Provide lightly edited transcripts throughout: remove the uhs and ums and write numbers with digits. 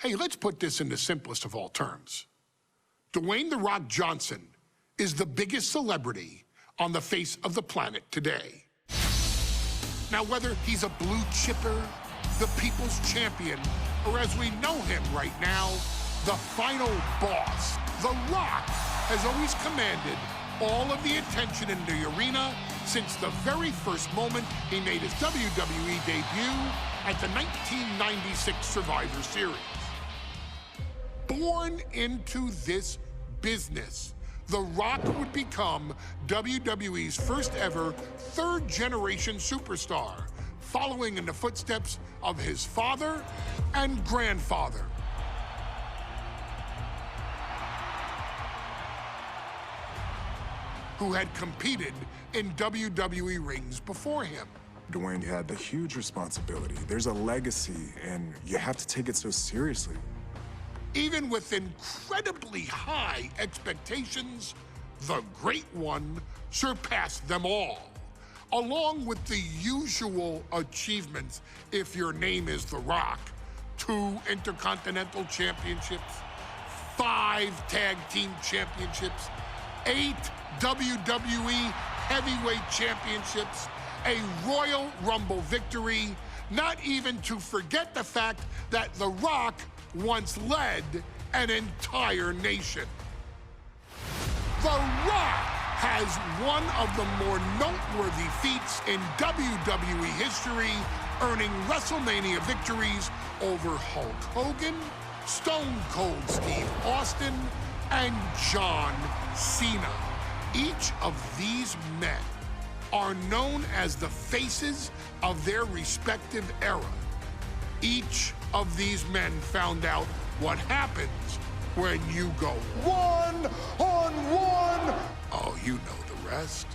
Hey, let's put this in the simplest of all terms. Dwayne "The Rock" Johnson is the biggest celebrity on the face of the planet today. Now, whether he's a blue chipper, the people's champion, or as we know him right now, the final boss, The Rock has always commanded all of the attention in the arena since the very first moment he made his WWE debut at the 1996 Survivor Series. Born into this business, The Rock would become WWE's first ever third-generation superstar, following in the footsteps of his father and grandfather. Who had competed in WWE rings before him. Dwayne had the huge responsibility. There's a legacy, and you have to take it so seriously. Even with incredibly high expectations, the Great One surpassed them all, along with the usual achievements if your name is The Rock: 2 Intercontinental Championships, 5 Tag Team Championships, 8 WWE Heavyweight Championships, a Royal Rumble victory, not even to forget the fact that The Rock once led an entire nation. The Rock has one of the more noteworthy feats in WWE history, earning WrestleMania victories over Hulk Hogan, Stone Cold Steve Austin, and John Cena. Each of these men are known as the faces of their respective era. Each of these men found out what happens when you go one-on-one. Oh, you know the rest.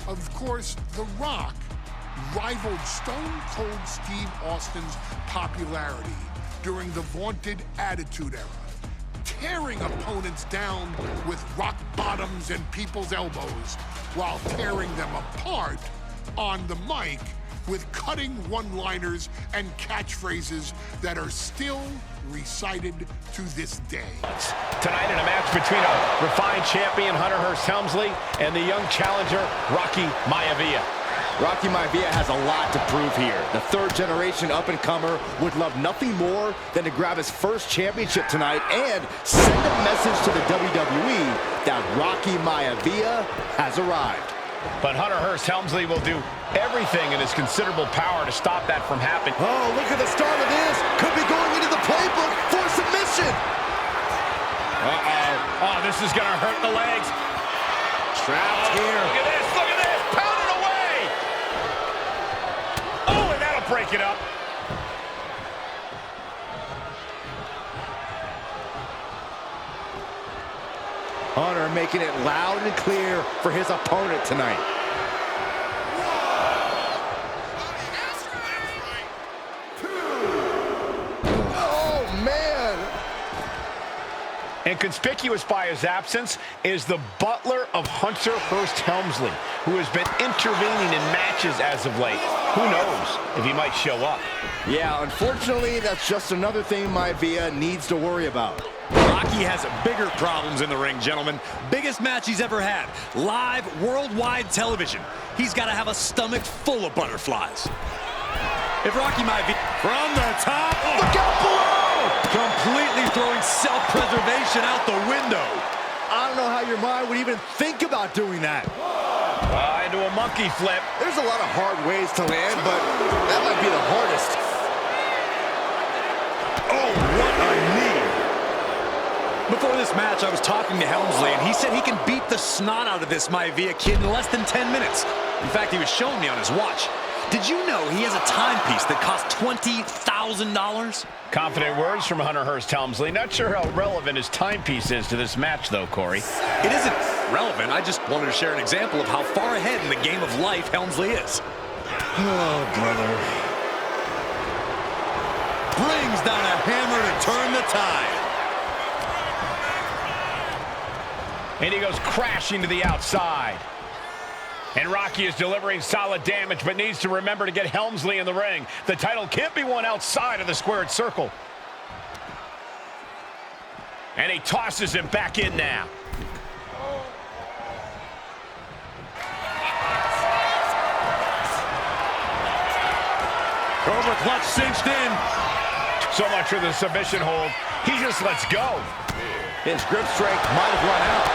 Of course, The Rock rivaled Stone Cold Steve Austin's popularity during the vaunted Attitude Era, tearing opponents down with rock bottoms and people's elbows while tearing them apart on the mic with cutting one-liners and catchphrases that are still recited to this day. Tonight in a match between a refined champion, Hunter Hearst Helmsley, and the young challenger, Rocky Maivia. Rocky Maivia has a lot to prove here. The third-generation up-and-comer would love nothing more than to grab his first championship tonight and send a message to the WWE that Rocky Maivia has arrived. But Hunter Hearst Helmsley will do everything in his considerable power to stop that from happening. Oh, look at the start of this. Could be going into the playbook for submission. Uh-oh. Oh, this is going to hurt the legs. Trapped here. Look at this. Look at this. Pound it away. Oh, and that'll break it up. Hunter making it loud and clear for his opponent tonight. Oh, man. And conspicuous by his absence is the butler of Hunter Hearst Helmsley, who has been intervening in matches as of late. Who knows if he might show up? Yeah, unfortunately, that's just another thing Maivia needs to worry about. Rocky has bigger problems in the ring, gentlemen. Biggest match he's ever had. Live, worldwide television. He's got to have a stomach full of butterflies. If Rocky Maivia... From the top... Oh. Look out below! Completely throwing self-preservation out the window. I don't know how your mind would even think about doing that. Into a monkey flip. There's a lot of hard ways to land, but that might be the hardest. Oh, what a knee. Before this match, I was talking to Helmsley, and he said he can beat the snot out of this Maivia kid in less than 10 minutes. In fact, he was showing me on his watch. Did you know he has a timepiece that costs $20,000? Confident words from Hunter Hearst Helmsley. Not sure how relevant his timepiece is to this match, though, Corey. It isn't relevant. I just wanted to share an example of how far ahead in the game of life Helmsley is. Oh, brother. Brings down a hammer to turn the tide. And he goes crashing to the outside. And Rocky is delivering solid damage, but needs to remember to get Helmsley in the ring. The title can't be won outside of the squared circle. And he tosses him back in now. Cobra clutch cinched in. So much for the submission hold. He just lets go. His grip strength might have run out.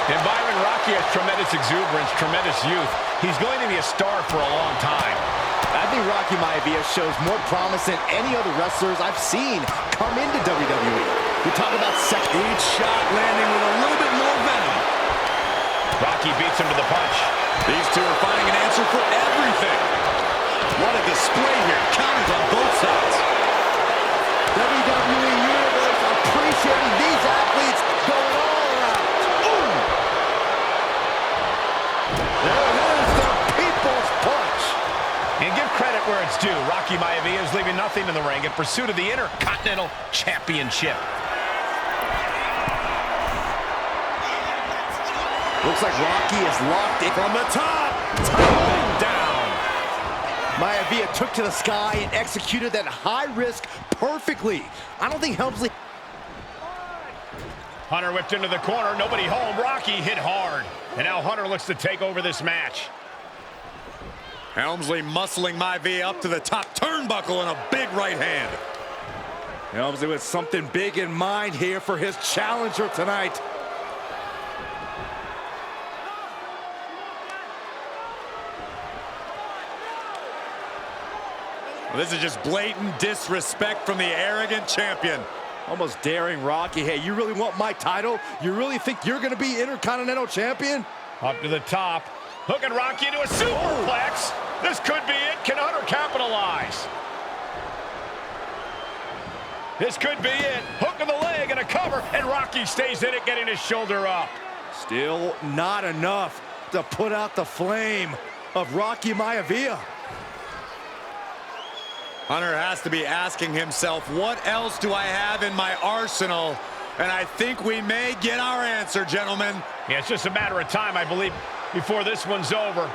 And Byron, Rocky has tremendous exuberance, tremendous youth. He's going to be a star for a long time. I think Rocky Maivia shows more promise than any other wrestlers I've seen come into WWE. We talk about each shot landing with a little bit more venom. Rocky beats him to the punch. These two are finding an answer for everything. What a display here. Counters on both sides. WWE Universe appreciating these athletes going all out. Ooh. There it is, the People's Punch. And give credit where it's due. Rocky Maivia is leaving nothing in the ring in pursuit of the Intercontinental Championship. Looks like Rocky is locked in. From the top, tumbling down. Maivia took to the sky and executed that high risk perfectly. I don't think Helmsley... Hunter whipped into the corner, nobody home. Rocky hit hard. And now Hunter looks to take over this match. Helmsley muscling Maivia up to the top turnbuckle and a big right hand. Helmsley with something big in mind here for his challenger tonight. Well, this is just blatant disrespect from the arrogant champion. Almost daring Rocky. Hey, you really want my title? You really think you're going to be Intercontinental Champion? Up to the top. Hooking Rocky into a superplex. This could be it. Can Hunter capitalize? This could be it. Hook of the leg and a cover. And Rocky stays in it, getting his shoulder up. Still not enough to put out the flame of Rocky Maivia. Hunter has to be asking himself, what else do I have in my arsenal? And I think we may get our answer, gentlemen. Yeah, it's just a matter of time, I believe, before this one's over.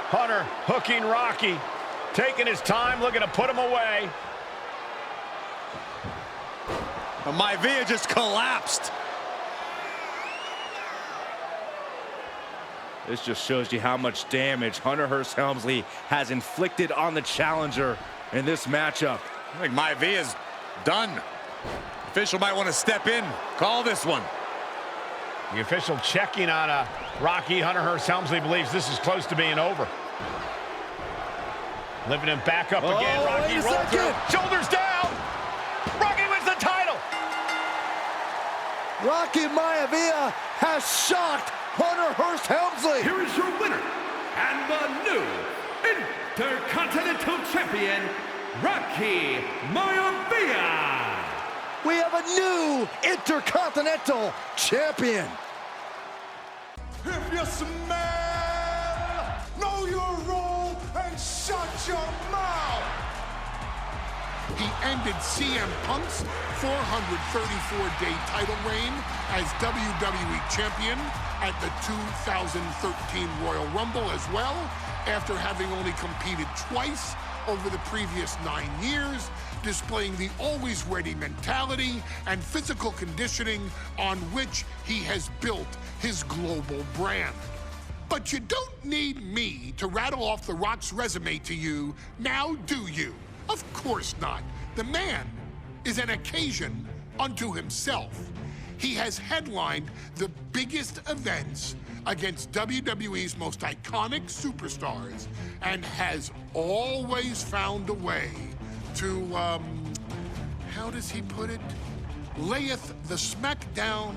Hunter hooking Rocky, taking his time, looking to put him away. Maivia just collapsed. This just shows you how much damage Hunter Hearst Helmsley has inflicted on the challenger in this matchup. I think Maivia's done. Official might want to step in, call this one. The official checking on Rocky. Hunter Hearst Helmsley believes this is close to being over. Lifting him back up again. Rocky rolls through. Shoulders down. Rocky wins the title. Rocky Maivia has shocked Hunter Hearst Helmsley. Here is your winner and the new Intercontinental Champion, Rocky Maivia. We have a new Intercontinental Champion. If you smell, know your role and shut your mouth. He ended CM Punk's 434-day title reign as WWE Champion at the 2013 Royal Rumble as well, after having only competed twice over the previous 9 years, displaying the always ready mentality and physical conditioning on which he has built his global brand. But you don't need me to rattle off The Rock's resume to you, now do you? Of course not. The man is an occasion unto himself. He has headlined the biggest events against WWE's most iconic superstars and has always found a way to, how does he put it? Layeth the smackdown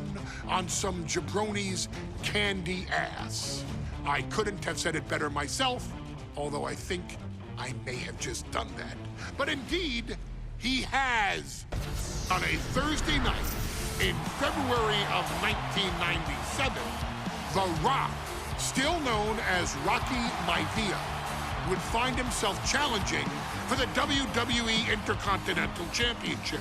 on some jabroni's candy ass. I couldn't have said it better myself, although I think I may have just done that. But indeed, he has. On a Thursday night in February of 1997, The Rock, still known as Rocky Maivia, would find himself challenging for the WWE Intercontinental Championship.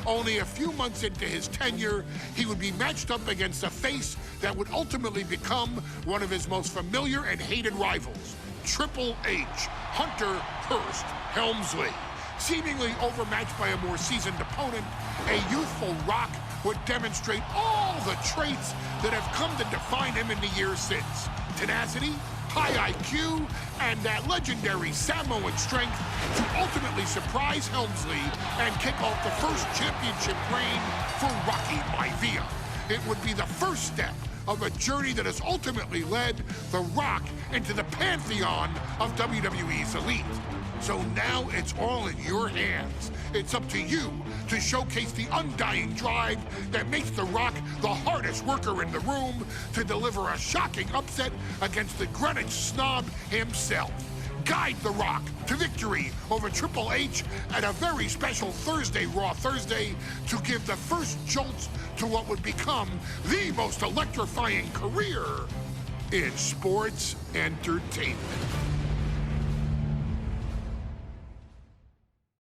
Only a few months into his tenure, he would be matched up against a face that would ultimately become one of his most familiar and hated rivals, Triple H, Hunter Hearst Helmsley. Seemingly overmatched by a more seasoned opponent, a youthful Rock would demonstrate all the traits that have come to define him in the years since. Tenacity, high IQ, and that legendary Samoan strength to ultimately surprise Helmsley and kick off the first championship reign for Rocky Maivia. It would be the first step of a journey that has ultimately led The Rock into the pantheon of WWE's elite. So now it's all in your hands. It's up to you to showcase the undying drive that makes The Rock the hardest worker in the room to deliver a shocking upset against the Greenwich snob himself. Guide The Rock to victory over Triple H at a very special Thursday Raw Thursday to give the first jolts to what would become the most electrifying career in sports entertainment.